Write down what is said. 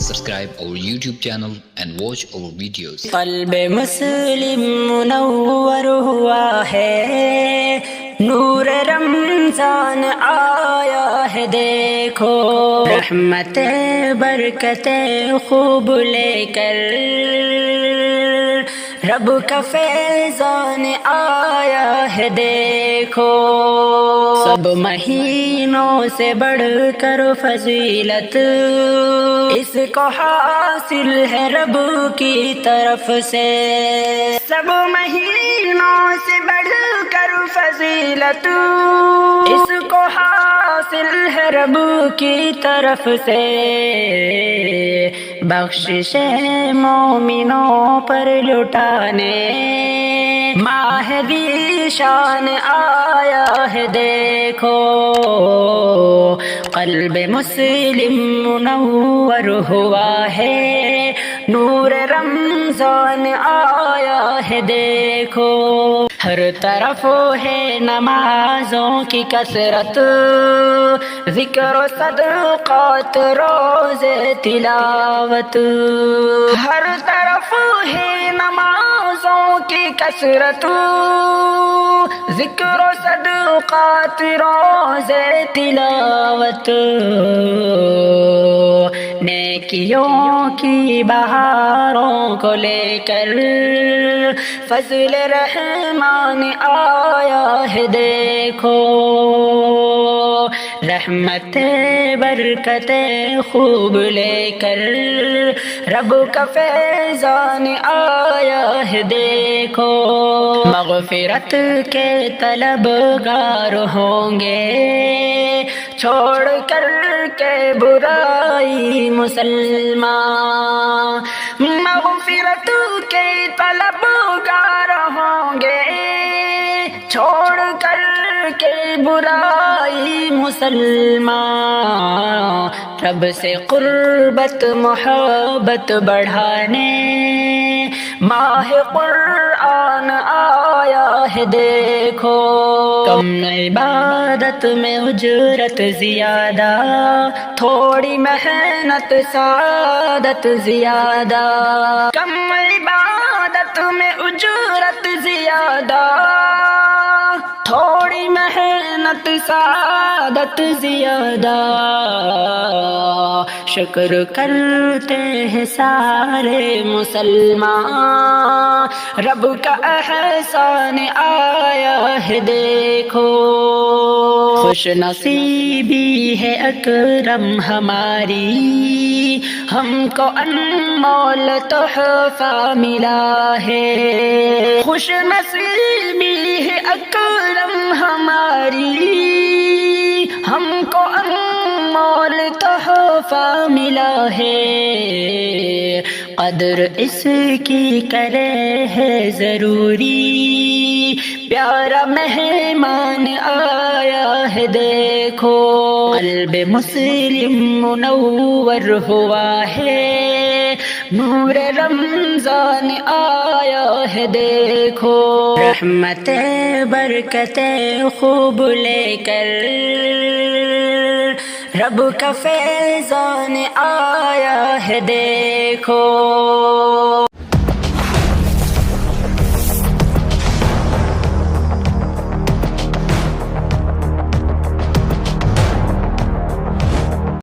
subscribe our YouTube channel and watch our videos. قلب مسلم منور ہوا ہے، نور رمضان آیا ہے دیکھو، رحمت برکت خوب لے کر رب کا فیضان آیا ہے دیکھو، سب مہینوں سے بڑھ کر فضیلت اس کو حاصل ہے رب کی طرف سے، سب مہینوں سے بڑھ کر فضیلت اس کو حاصل ہے رب کی طرف سے، بخشش مومنوں پر لٹانے ماہ ذیشان آیا ہے دیکھو، قلب مسلم منور ہوا ہے، نور رمضان آیا ہے دیکھو، ہر طرف ہے نمازوں کی کثرت، ذکر و صدقات روزے تلاوت، ہر طرف ہے نمازوں کی کثرت، ذکر و صدقات روزے تلاوت، نیکیوں کی بہاروں کو لے کر فضل رحمان آیا ہے دیکھو، رحمت برکت خوب لے کر رب کا فیضان آیا ہے دیکھو، مغفرت کے طلبگار ہوں گے چھوڑ کر کے برائی مسلمان، مغفرت کے طلبگار ہوں گے چھوڑ کر کے برائی مسلمان، رب سے قربت محبت بڑھانے ماہ قرآن آیا ہے دیکھو، کم عبادت میں اجرت زیادہ، تھوڑی محنت سعادت زیادہ، کم عبادت میں اجرت زیادہ، تھوڑی محنت سعادت زیادہ، شکر کرتے ہیں سارے مسلمان، رب کا احسان آیا ہے دیکھو، خوش نصیبی ہے اکرم ہماری، ہم کو انمول تحفہ ملا ہے، خوش نصیبی ہے اکرم ہماری، ہم کو انمول تحفہ ملا ہے، قدر اس کی کرے ہے ضروری، پیارا مہمان آیا ہے دیکھو، قلب مسلم منور ہوا ہے، نور رمضان آیا ہے دیکھو، رحمت برکت خوب لے کر رب کا فیضان آیا ہے دیکھو۔